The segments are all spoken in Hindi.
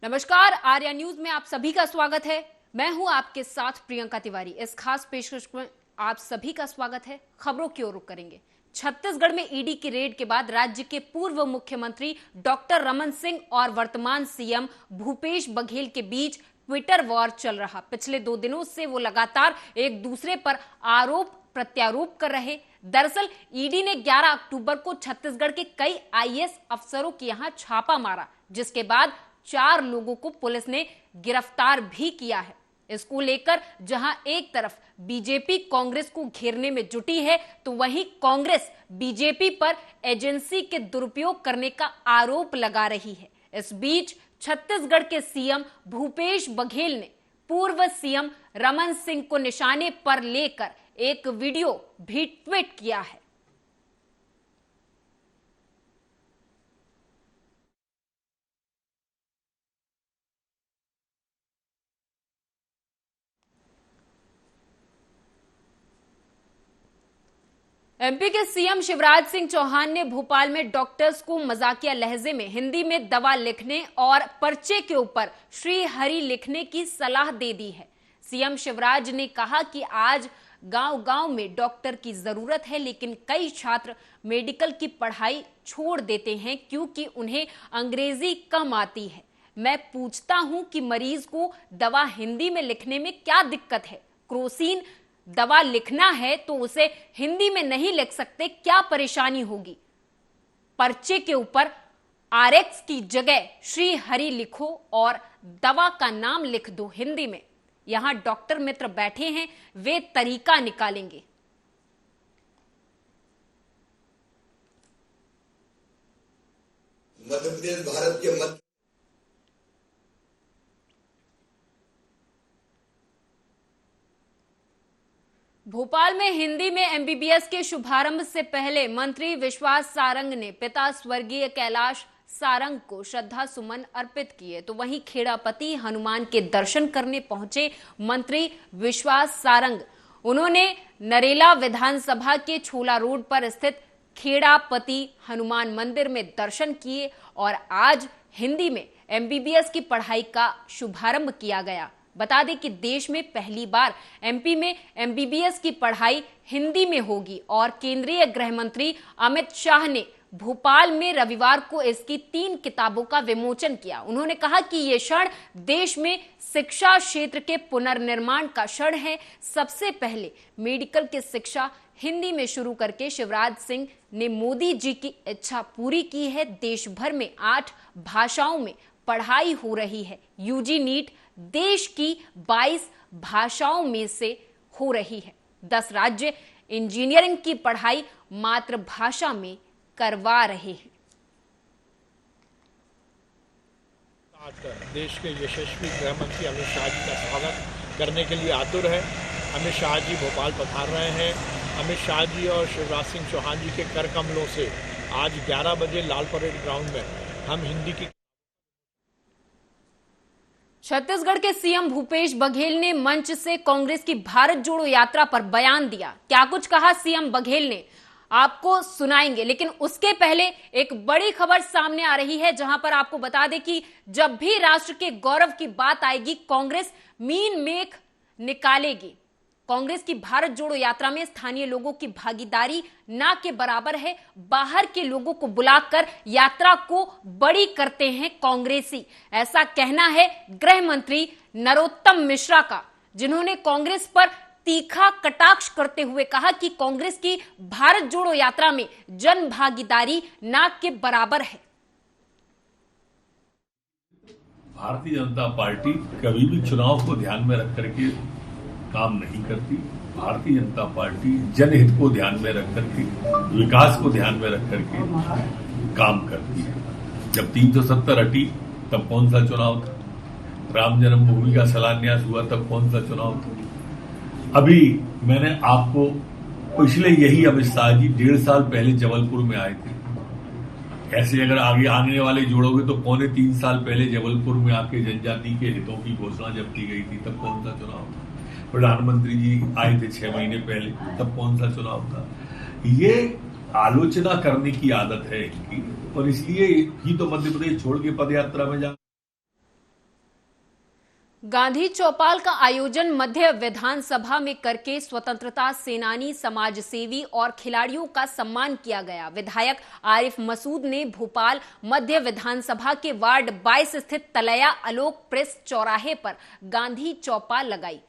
नमस्कार, आर्या न्यूज में आप सभी का स्वागत है। मैं हूं आपके साथ प्रियंका तिवारी। इस खास पेशकश में आप सभी का स्वागत है। खबरों की ओर रुख करेंगे। छत्तीसगढ़ में ईडी की रेड के बाद राज्य के पूर्व मुख्यमंत्री डॉक्टर रमन सिंह और वर्तमान सीएम भूपेश बघेल के बीच ट्विटर वॉर चल रहा। पिछले 2 दिनों से वो लगातार एक दूसरे पर आरोप प्रत्यारोप कर रहे। दरअसल ईडी ने 11 अक्टूबर को छत्तीसगढ़ के कई आईएएस अफसरों के यहां छापा मारा, जिसके बाद 4 लोगों को पुलिस ने गिरफ्तार भी किया है। इसको लेकर जहां एक तरफ बीजेपी कांग्रेस को घेरने में जुटी है, तो वहीं कांग्रेस बीजेपी पर एजेंसी के दुरुपयोग करने का आरोप लगा रही है। इस बीच छत्तीसगढ़ के सीएम भूपेश बघेल ने पूर्व सीएम रमन सिंह को निशाने पर लेकर एक वीडियो भी ट्वीट किया है। एमपी के सीएम शिवराज सिंह चौहान ने भोपाल में डॉक्टर्स को मजाकिया लहजे में हिंदी में दवा लिखने और पर्चे के ऊपर श्री हरि लिखने की सलाह दे दी है। सीएम शिवराज ने कहा कि आज गांव-गांव में डॉक्टर की जरूरत है, लेकिन कई छात्र मेडिकल की पढ़ाई छोड़ देते हैं क्योंकि उन्हें अंग्रेजी कम आती है। मैं पूछता हूं कि मरीज को दवा हिंदी में लिखने में क्या दिक्कत है? क्रोसिन दवा लिखना है तो उसे हिंदी में नहीं लिख सकते, क्या परेशानी होगी? पर्चे के ऊपर आरएक्स की जगह श्री हरि लिखो और दवा का नाम लिख दो हिंदी में। यहां डॉक्टर मित्र बैठे हैं, वे तरीका निकालेंगे। मध्य प्रदेश भारत के मध्य भोपाल में हिंदी में एमबीबीएस के शुभारंभ से पहले मंत्री विश्वास सारंग ने पिता स्वर्गीय कैलाश सारंग को श्रद्धा सुमन अर्पित किए। तो वहीं खेड़ापति हनुमान के दर्शन करने पहुंचे मंत्री विश्वास सारंग। उन्होंने नरेला विधानसभा के छोला रोड पर स्थित खेड़ापति हनुमान मंदिर में दर्शन किए और आज हिंदी में एमबीबीएस की पढ़ाई का शुभारंभ किया गया। बता दें कि देश में पहली बार एमपी में एमबीबीएस की पढ़ाई हिंदी में होगी और केंद्रीय गृह मंत्री अमित शाह ने भोपाल में रविवार को इसकी 3 किताबों का विमोचन किया। उन्होंने कहा कि यह क्षण देश में शिक्षा क्षेत्र के पुनर्निर्माण का क्षण है। सबसे पहले मेडिकल की शिक्षा हिंदी में शुरू करके शिवराज सिंह ने मोदी जी की इच्छा पूरी की है। देश भर में 8 भाषाओं में पढ़ाई हो रही है। यूजी नीट देश की 22 भाषाओं में से हो रही है। 10 राज्य इंजीनियरिंग की पढ़ाई मातृभाषा में करवा रहे हैं। देश के यशस्वी गृह मंत्री अमित शाह जी का स्वागत करने के लिए आतुर है। अमित शाह जी भोपाल पधार रहे हैं। अमित शाह जी और शिवराज सिंह चौहान जी के कर कमलों से आज 11 बजे लाल परेड ग्राउंड में हम हिंदी की। छत्तीसगढ़ के सीएम भूपेश बघेल ने मंच से कांग्रेस की भारत जोड़ो यात्रा पर बयान दिया। क्या कुछ कहा सीएम बघेल ने, आपको सुनाएंगे, लेकिन उसके पहले एक बड़ी खबर सामने आ रही है, जहां पर आपको बता दें कि जब भी राष्ट्र के गौरव की बात आएगी, कांग्रेस मीन मेख निकालेगी। कांग्रेस की भारत जोड़ो यात्रा में स्थानीय लोगों की भागीदारी ना के बराबर है। बाहर के लोगों को बुलाकर यात्रा को बड़ी करते हैं कांग्रेसी, ऐसा कहना है गृह मंत्री नरोत्तम मिश्रा का, जिन्होंने कांग्रेस पर तीखा कटाक्ष करते हुए कहा कि कांग्रेस की भारत जोड़ो यात्रा में जन भागीदारी ना के बराबर है। भारतीय जनता पार्टी कभी भी चुनाव को ध्यान में रख करके काम नहीं करती। भारतीय जनता पार्टी जनहित को ध्यान में रख करके, विकास को ध्यान में रख करके काम करती है। जब 370 हटी तब कौन सा चुनाव था? राम जन्मभूमि का शिलान्यास हुआ तब कौन सा चुनाव था? अभी मैंने आपको पिछले यही अमित शाह जी 1.5 साल पहले जबलपुर में आए थे। ऐसे अगर आगे आने वाले जोड़ोगे तो 3.25 साल पहले जबलपुर में आपके जनजाति के हितों की घोषणा जब की गई थी तब कौन सा चुनाव था? प्रधानमंत्री जी आए थे 6 महीने पहले, तब कौन सा चुनाव था? ये आलोचना करने की आदत है इनकी, और इसलिए ही तो मध्य प्रदेश छोड़ के पदयात्रा में जा। गांधी चौपाल का आयोजन मध्य विधानसभा में करके स्वतंत्रता सेनानी, समाज सेवी और खिलाड़ियों का सम्मान किया गया। विधायक आरिफ मसूद ने भोपाल मध्य विधानसभा के वार्ड 22 स्थित तलैया आलोक प्रेस चौराहे पर गांधी चौपाल लगाई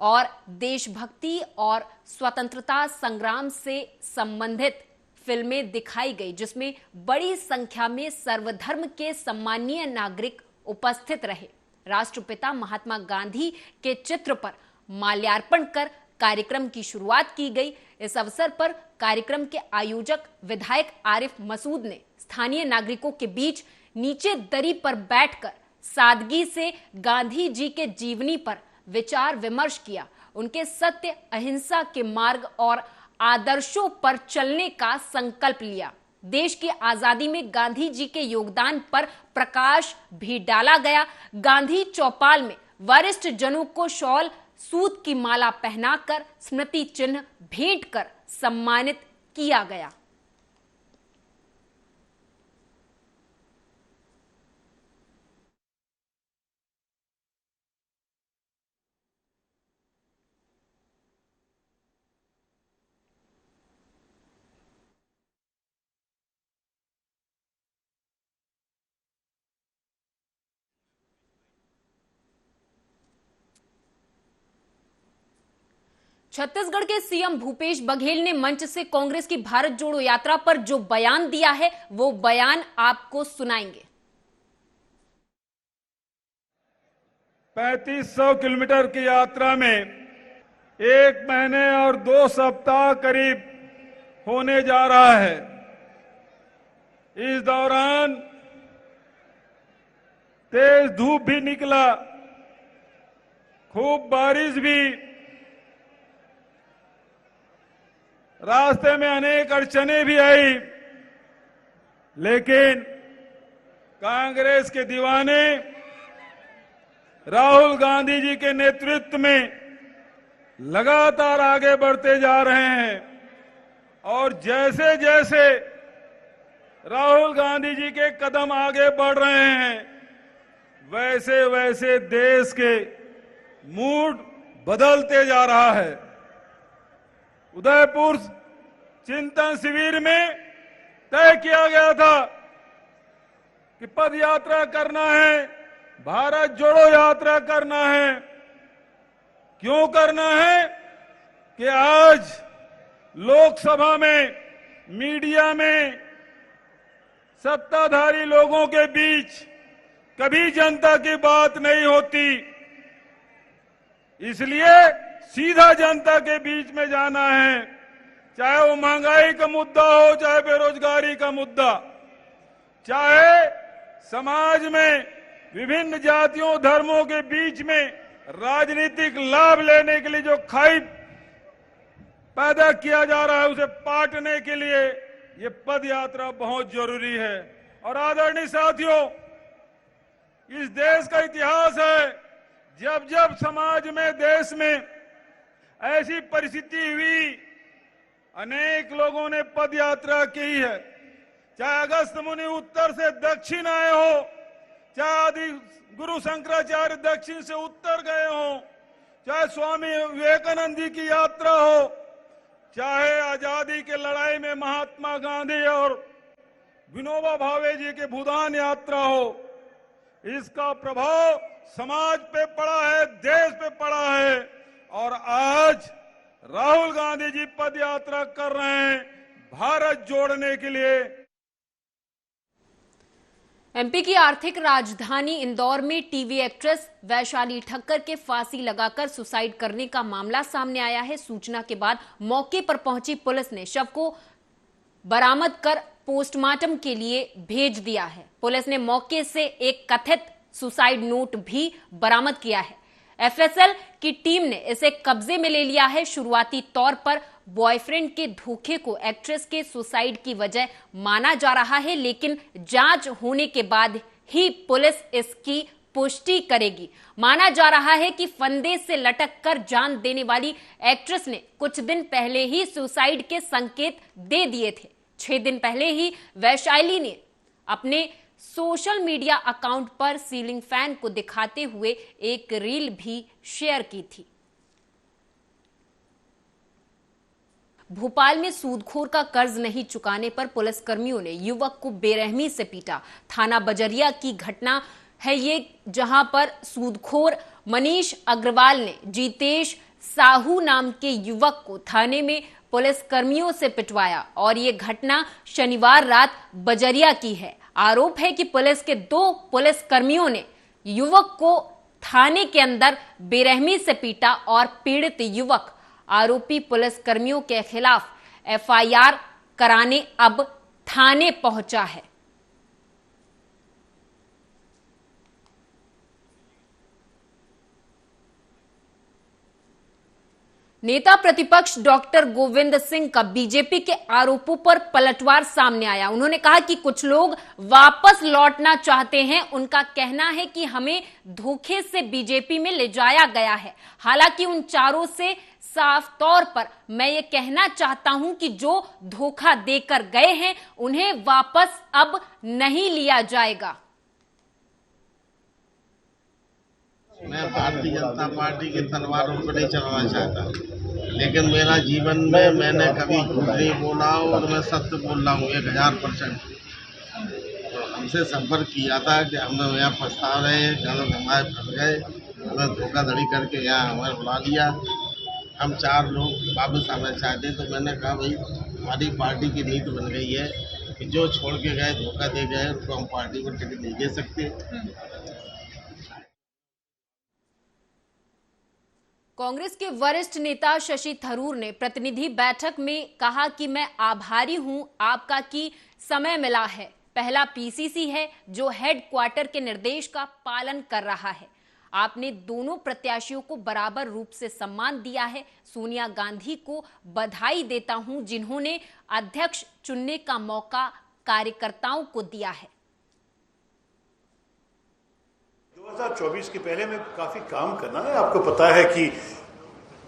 और देशभक्ति और स्वतंत्रता संग्राम से संबंधित फिल्में दिखाई गई, जिसमें बड़ी संख्या में सर्वधर्म के सम्मानीय नागरिक उपस्थित रहे। राष्ट्रपिता महात्मा गांधी के चित्र पर माल्यार्पण कर कार्यक्रम की शुरुआत की गई। इस अवसर पर कार्यक्रम के आयोजक विधायक आरिफ मसूद ने स्थानीय नागरिकों के बीच नीचे दरी पर बैठकर सादगी से गांधी जी के जीवनी पर विचार विमर्श किया। उनके सत्य, अहिंसा के मार्ग और आदर्शों पर चलने का संकल्प लिया। देश की आजादी में गांधी जी के योगदान पर प्रकाश भी डाला गया। गांधी चौपाल में वरिष्ठ जनों को शॉल, सूत की माला पहनाकर स्मृति चिन्ह भेंट कर सम्मानित किया गया। छत्तीसगढ़ के सीएम भूपेश बघेल ने मंच से कांग्रेस की भारत जोड़ो यात्रा पर जो बयान दिया है, वो बयान आपको सुनाएंगे। 3500 किलोमीटर की यात्रा में 1 महीने और 2 सप्ताह करीब होने जा रहा है। इस दौरान तेज धूप भी निकला, खूब बारिश भी, रास्ते में अनेक अड़चने भी आई, लेकिन कांग्रेस के दीवाने राहुल गांधी जी के नेतृत्व में लगातार आगे बढ़ते जा रहे हैं और जैसे जैसे राहुल गांधी जी के कदम आगे बढ़ रहे हैं, वैसे वैसे देश के मूड बदलते जा रहा है। उदयपुर चिंतन शिविर में तय किया गया था कि पद यात्रा करना है, भारत जोड़ो यात्रा करना है। क्यों करना है कि आज लोकसभा में, मीडिया में, सत्ताधारी लोगों के बीच कभी जनता की बात नहीं होती, इसलिए सीधा जनता के बीच में जाना है। चाहे वो महंगाई का मुद्दा हो, चाहे बेरोजगारी का मुद्दा, चाहे समाज में विभिन्न जातियों धर्मों के बीच में राजनीतिक लाभ लेने के लिए जो खाई पैदा किया जा रहा है, उसे पाटने के लिए ये पद यात्रा बहुत जरूरी है। और आदरणीय साथियों, इस देश का इतिहास है, जब जब समाज में, देश में ऐसी परिस्थिति हुई, अनेक लोगों ने पद यात्रा की है। चाहे अगस्त मुनि उत्तर से दक्षिण आए हो, चाहे आदि गुरु शंकराचार्य दक्षिण से उत्तर गए हो, चाहे स्वामी विवेकानंद जी की यात्रा हो, चाहे आजादी के लड़ाई में महात्मा गांधी और विनोबा भावे जी के भूदान यात्रा हो, इसका प्रभाव समाज पे पड़ा है, देश पे पड़ा है। और आज राहुल गांधी जी पद यात्रा कर रहे हैं भारत जोड़ने के लिए। एमपी की आर्थिक राजधानी इंदौर में टीवी एक्ट्रेस वैशाली ठक्कर के फांसी लगाकर सुसाइड करने का मामला सामने आया है। सूचना के बाद मौके पर पहुंची पुलिस ने शव को बरामद कर पोस्टमार्टम के लिए भेज दिया है। पुलिस ने मौके से एक कथित सुसाइड नोट भी बरामद किया है। एफएसएल की टीम ने इसे कब्जे में ले लिया है। शुरुआती तौर पर बॉयफ्रेंड के धोखे को एक्ट्रेस के सुसाइड की वजह माना जा रहा है, लेकिन जांच होने के बाद ही पुलिस इसकी पुष्टि करेगी। माना जा रहा है कि फंदे से लटक कर जान देने वाली एक्ट्रेस ने कुछ दिन पहले ही सुसाइड के संकेत दे दिए थे। 6 दिन पहले ही वैशाली ने अपने सोशल मीडिया अकाउंट पर सीलिंग फैन को दिखाते हुए एक रील भी शेयर की थी। भोपाल में सूदखोर का कर्ज नहीं चुकाने पर पुलिसकर्मियों ने युवक को बेरहमी से पीटा। थाना बजरिया की घटना है ये, जहां पर सूदखोर मनीष अग्रवाल ने जीतेश साहू नाम के युवक को थाने में पुलिसकर्मियों से पिटवाया और ये घटना शनिवार रात बजरिया की है। आरोप है कि पुलिस के 2 पुलिसकर्मियों ने युवक को थाने के अंदर बेरहमी से पीटा और पीड़ित युवक आरोपी पुलिसकर्मियों के खिलाफ एफआईआर कराने अब थाने पहुंचा है। नेता प्रतिपक्ष डॉक्टर गोविंद सिंह का बीजेपी के आरोपों पर पलटवार सामने आया। उन्होंने कहा कि कुछ लोग वापस लौटना चाहते हैं। उनका कहना है कि हमें धोखे से बीजेपी में ले जाया गया है। हालांकि उन चारों से साफ तौर पर मैं ये कहना चाहता हूं कि जो धोखा देकर गए हैं उन्हें वापस अब नहीं लिया जाएगा। मैं भारतीय जनता पार्टी के तलवारों पर नहीं चलाना चाहता, लेकिन मेरा जीवन में मैंने कभी झूठ नहीं बोला और मैं सत्य बोल रहा हूँ 1000%। तो हमसे संपर्क किया था कि हमें यहाँ फंसा रहे हैं, गलत हमारे फंस गए, हमें धोखाधड़ी करके यहाँ हमें बुला लिया, हम 4 लोग वापस आना चाहते। तो मैंने कहा भाई हमारी पार्टी की नीति बन गई है कि जो छोड़ के गए, धोखा दे गए, उनको हम पार्टी को टिकट नहीं दे सकते। कांग्रेस के वरिष्ठ नेता शशि थरूर ने प्रतिनिधि बैठक में कहा कि मैं आभारी हूं आपका कि समय मिला है। पहला पीसीसी है जो हेडक्वार्टर के निर्देश का पालन कर रहा है। आपने दोनों प्रत्याशियों को बराबर रूप से सम्मान दिया है। सोनिया गांधी को बधाई देता हूं जिन्होंने अध्यक्ष चुनने का मौका कार्यकर्ताओं को दिया है। 2024 के पहले में काफी काम करना है। आपको पता है कि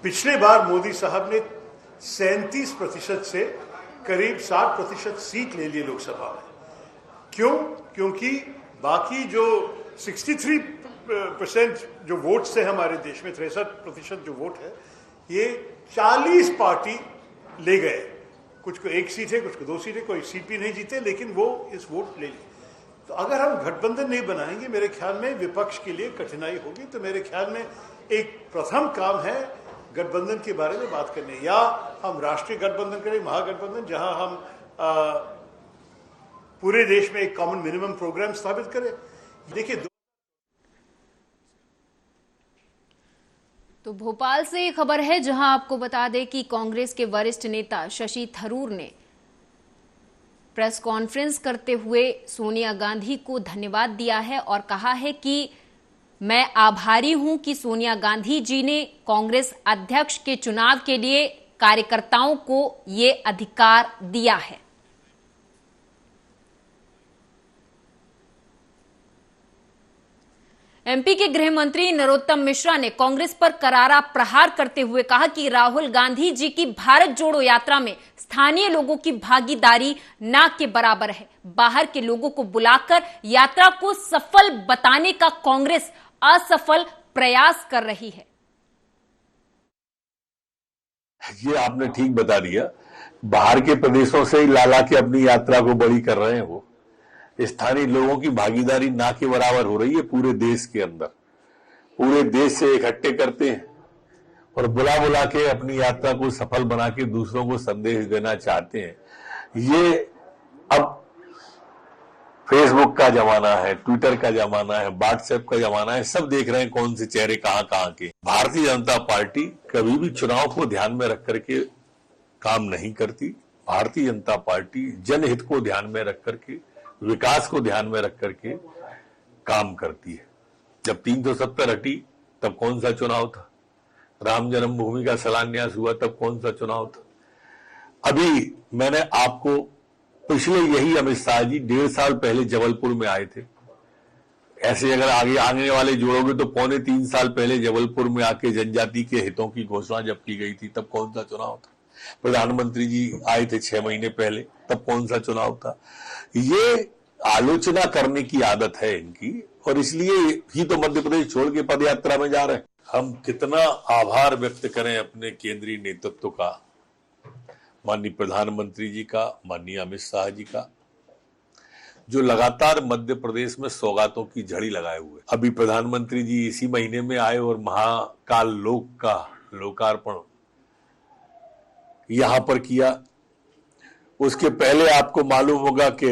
पिछले बार मोदी साहब ने 37% से करीब 60% सीट ले लिए लोकसभा में। क्यों? क्योंकि बाकी जो 63% जो वोट्स थे हमारे देश में, 63% जो वोट है, ये 40 पार्टी ले गए। कुछ को 1 सीट है, कुछ को 2 सीट है, कोई सीट भी नहीं जीते, लेकिन वो इस वोट ले ली। तो अगर हम गठबंधन नहीं बनाएंगे, मेरे ख्याल में विपक्ष के लिए कठिनाई होगी। तो मेरे ख्याल में एक प्रथम काम है गठबंधन के बारे में बात करने, या हम राष्ट्रीय गठबंधन करें, महागठबंधन, जहां हम पूरे देश में एक कॉमन मिनिमम प्रोग्राम स्थापित करें। देखिए, तो भोपाल से एक खबर है जहां आपको बता दें कि कांग्रेस के वरिष्ठ नेता शशि थरूर ने प्रेस कॉन्फ्रेंस करते हुए सोनिया गांधी को धन्यवाद दिया है और कहा है कि मैं आभारी हूं कि सोनिया गांधी जी ने कांग्रेस अध्यक्ष के चुनाव के लिए कार्यकर्ताओं को ये अधिकार दिया है। एमपी के गृह मंत्री नरोत्तम मिश्रा ने कांग्रेस पर करारा प्रहार करते हुए कहा कि राहुल गांधी जी की भारत जोड़ो यात्रा में स्थानीय लोगों की भागीदारी ना के बराबर है। बाहर के लोगों को बुलाकर यात्रा को सफल बताने का कांग्रेस असफल प्रयास कर रही है। ये आपने ठीक बता दिया। बाहर के प्रदेशों से ही लाला के अपनी यात्रा को बड़ी कर रहे हैं। वो स्थानीय लोगों की भागीदारी ना के बराबर हो रही है। पूरे देश के अंदर पूरे देश से इकट्ठे करते हैं और बुला बुला के अपनी यात्रा को सफल बना के दूसरों को संदेश देना चाहते हैं। ये अब फेसबुक का जमाना है, ट्विटर का जमाना है, व्हाट्सएप का जमाना है। सब देख रहे हैं कौन से चेहरे कहां कहां के। भारतीय जनता पार्टी कभी भी चुनाव को ध्यान में रख करके काम नहीं करती। भारतीय जनता पार्टी जनहित को ध्यान में रख करके, विकास को ध्यान में रख करके काम करती है। जब 370 हटी तब कौन सा चुनाव था? राम जन्मभूमि का शिलान्यास हुआ तब कौन सा चुनाव था? अभी मैंने आपको पिछले यही अमित शाह जी 1.5 साल पहले जबलपुर में आए थे। ऐसे अगर आगे आने वाले जोड़ोगे तो 3.25 साल पहले जबलपुर में आके जनजाति के हितों की घोषणा जब की गई थी तब कौन सा चुनाव था? प्रधानमंत्री जी आए थे 6 महीने पहले, तब कौन सा चुनाव था? ये आलोचना करने की आदत है इनकी, और इसलिए ही तो मध्य प्रदेश छोड़ के पदयात्रा में जा रहे हैं। हम कितना आभार व्यक्त करें अपने केंद्रीय नेतृत्व का, माननीय प्रधानमंत्री जी का, माननीय अमित शाह जी का, जो लगातार मध्य प्रदेश में सौगातों की झड़ी लगाए हुए। अभी प्रधानमंत्री जी इसी महीने में आए और महाकाल लोक का लोकार्पण यहां पर किया। उसके पहले आपको मालूम होगा कि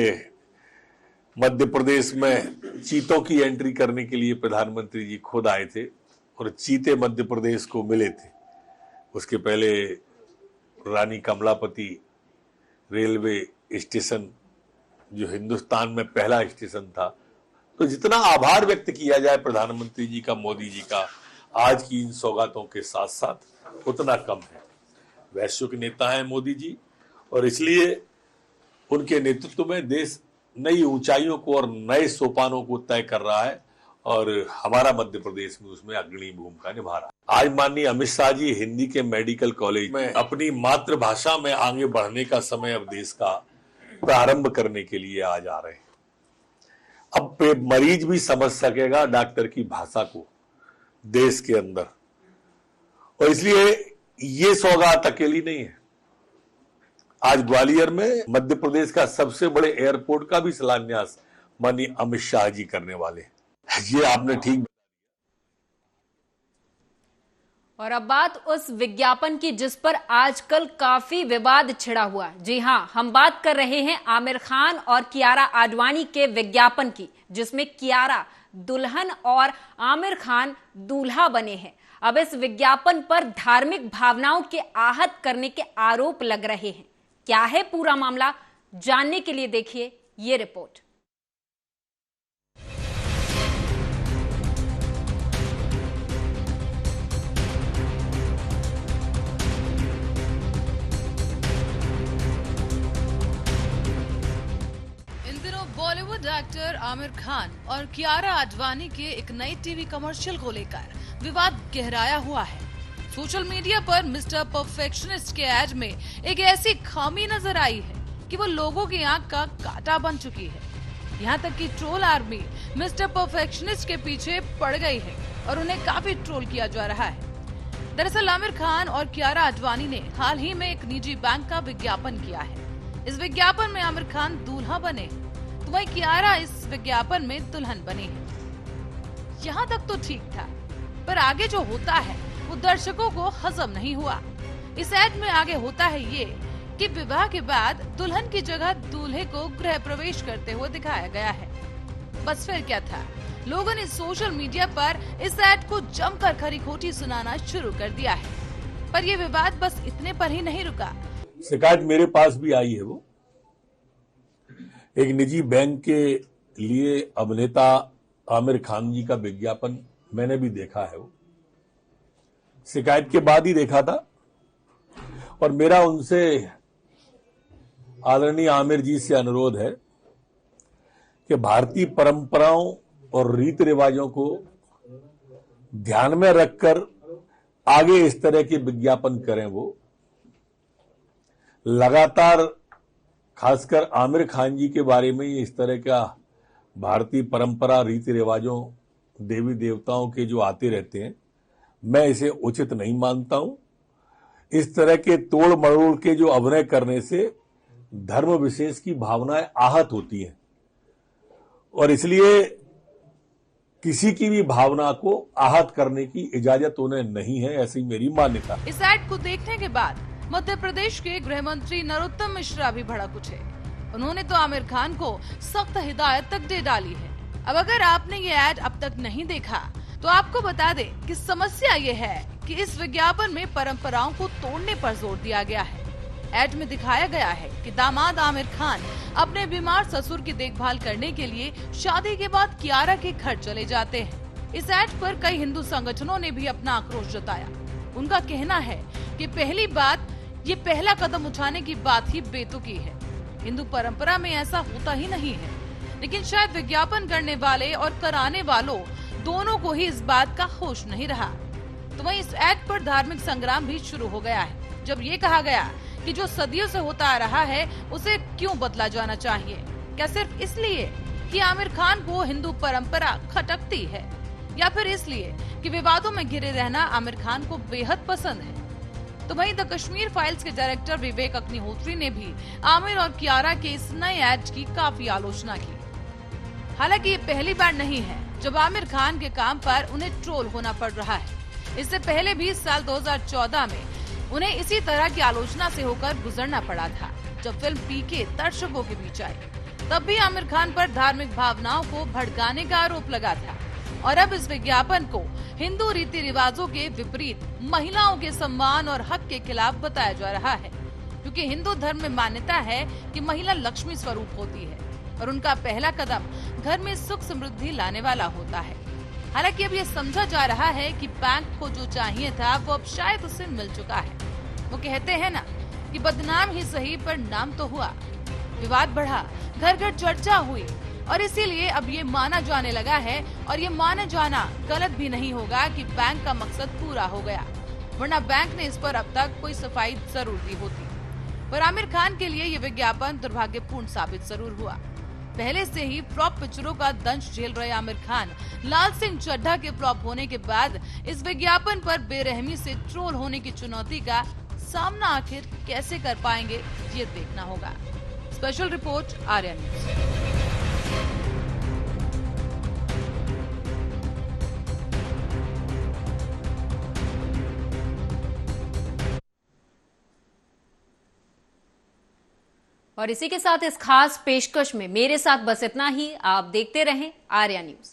मध्य प्रदेश में चीतों की एंट्री करने के लिए प्रधानमंत्री जी खुद आए थे और चीते मध्य प्रदेश को मिले थे। उसके पहले रानी कमलापति रेलवे स्टेशन जो हिंदुस्तान में पहला स्टेशन था। तो जितना आभार व्यक्त किया जाए प्रधानमंत्री जी का, मोदी जी का, आज की इन सौगातों के साथ साथ उतना कम है। वैश्विक नेता हैं मोदी जी, और इसलिए उनके नेतृत्व में देश नई ऊंचाइयों को और नए सोपानों को तय कर रहा है, और हमारा मध्य प्रदेश में उसमें अग्रणी भूमिका निभा रहा है। आज माननीय अमित शाह जी हिंदी के मेडिकल कॉलेज में अपनी मातृभाषा में आगे बढ़ने का समय अब देश का प्रारंभ करने के लिए आज आ रहे हैं। अब मरीज भी समझ सकेगा डॉक्टर की भाषा को देश के अंदर, और इसलिए ये सौगात अकेली नहीं है। आज ग्वालियर में मध्य प्रदेश का सबसे बड़े एयरपोर्ट का भी शिलान्यास माननीय अमित शाह जी करने वाले हैं। ये आपने ठीक। और अब बात उस विज्ञापन की जिस पर आजकल काफी विवाद छिड़ा हुआ। जी हां, हम बात कर रहे हैं आमिर खान और कियारा आडवाणी के विज्ञापन की, जिसमें कियारा दुल्हन और आमिर खान दूल्हा बने हैं। अब इस विज्ञापन पर धार्मिक भावनाओं के आहत करने के आरोप लग रहे हैं। क्या है पूरा मामला, जानने के लिए देखिए ये रिपोर्ट। बॉलीवुड एक्टर आमिर खान और कियारा आडवाणी के एक नई टीवी कमर्शियल को लेकर विवाद गहराया हुआ है। सोशल मीडिया पर मिस्टर परफेक्शनिस्ट के एड में एक ऐसी खामी नजर आई है कि वो लोगों की आंख का कांटा बन चुकी है। यहाँ तक कि ट्रोल आर्मी मिस्टर परफेक्शनिस्ट के पीछे पड़ गई है और उन्हें काफी ट्रोल किया जा रहा है। दरअसल आमिर खान और कियारा आडवाणी ने हाल ही में एक निजी बैंक का विज्ञापन किया है। इस विज्ञापन में आमिर खान दूल्हा बने, तो वहीं कियारा इस विज्ञापन में दुल्हन बनी है। यहाँ तक तो ठीक था, पर आगे जो होता है वो दर्शकों को हजम नहीं हुआ। इस एड में आगे होता है ये कि विवाह के बाद दुल्हन की जगह दूल्हे को गृह प्रवेश करते हुए दिखाया गया है। बस फिर क्या था, लोगों ने सोशल मीडिया पर इस एड को जमकर खरी खोटी सुनाना शुरू कर दिया है। पर ये विवाद बस इतने पर ही नहीं रुका। शिकायत मेरे पास भी आई है। वो एक निजी बैंक के लिए अभिनेता आमिर खान जी का विज्ञापन मैंने भी देखा है। वो शिकायत के बाद ही देखा था, और मेरा उनसे आदरणीय आमिर जी से अनुरोध है कि भारतीय परंपराओं और रीति रिवाजों को ध्यान में रखकर आगे इस तरह के विज्ञापन करें। वो लगातार खासकर आमिर खान जी के बारे में इस तरह का भारतीय परंपरा, रीति रिवाजों, देवी देवताओं के जो आते रहते हैं, मैं इसे उचित नहीं मानता हूं। इस तरह के तोड़ मरोड़ के जो अभिनय करने से धर्म विशेष की भावनाएं आहत होती हैं, और इसलिए किसी की भी भावना को आहत करने की इजाजत उन्हें नहीं है, ऐसी मेरी मान्यता। इस एड को देखने के बाद मध्य प्रदेश के गृह मंत्री नरोत्तम मिश्रा भी भड़क उठे। उन्होंने तो आमिर खान को सख्त हिदायत तक दे डाली है। अब अगर आपने ये एड अब तक नहीं देखा तो आपको बता दें कि समस्या ये है कि इस विज्ञापन में परंपराओं को तोड़ने पर जोर दिया गया है। एड में दिखाया गया है कि दामाद आमिर खान अपने बीमार ससुर की देखभाल करने के लिए शादी के बाद कियारा के घर चले जाते हैं। इस एड पर कई हिंदू संगठनों ने भी अपना आक्रोश जताया। उनका कहना है कि पहली बात, ये पहला कदम उठाने की बात ही बेतुकी है। हिंदू परंपरा में ऐसा होता ही नहीं है। लेकिन शायद विज्ञापन करने वाले और कराने वालों दोनों को ही इस बात का होश नहीं रहा। तो वहीं इस एड पर धार्मिक संग्राम भी शुरू हो गया है, जब ये कहा गया कि जो सदियों से होता आ रहा है उसे क्यों बदला जाना चाहिए। क्या सिर्फ इसलिए कि आमिर खान को हिंदू परंपरा खटकती है, या फिर इसलिए कि विवादों में घिरे रहना आमिर खान को बेहद पसंद है? तो वहीं द कश्मीर फाइल्स के डायरेक्टर विवेक अग्निहोत्री ने भी आमिर और कियारा के इस नए एड की काफी आलोचना की। हालांकि ये पहली बार नहीं है जब आमिर खान के काम पर उन्हें ट्रोल होना पड़ रहा है। इससे पहले भी साल 2014 में उन्हें इसी तरह की आलोचना से होकर गुजरना पड़ा था, जब फिल्म पीके दर्शकों के बीच आई। तब भी आमिर खान पर धार्मिक भावनाओं को भड़काने का आरोप लगा था, और अब इस विज्ञापन को हिंदू रीति रिवाजों के विपरीत महिलाओं के सम्मान और हक के खिलाफ बताया जा रहा है, क्योंकि हिंदू धर्म में मान्यता है कि महिला लक्ष्मी स्वरूप होती है और उनका पहला कदम घर में सुख समृद्धि लाने वाला होता है। हालांकि अब ये समझा जा रहा है कि बैंक को जो चाहिए था वो अब शायद उसे मिल चुका है। वो कहते हैं ना कि बदनाम ही सही पर नाम तो हुआ। विवाद बढ़ा, घर घर चर्चा हुई, और इसीलिए अब ये माना जाने लगा है, और ये माना जाना गलत भी नहीं होगा कि बैंक का मकसद पूरा हो गया, वरना बैंक ने इस पर अब तक कोई सफाई जरूर दी होती। पर आमिर खान के लिए ये विज्ञापन दुर्भाग्यपूर्ण साबित जरूर हुआ। पहले से ही फ्लॉप पिक्चरों का दंश झेल रहे आमिर खान लाल सिंह चड्ढा के फ्लॉप होने के बाद इस विज्ञापन पर बेरहमी से ट्रोल होने की चुनौती का सामना आखिर कैसे कर पाएंगे, ये देखना होगा। Special report, Arya news. और इसी के साथ इस खास पेशकश में मेरे साथ बस इतना ही। आप देखते रहें आर्या न्यूज।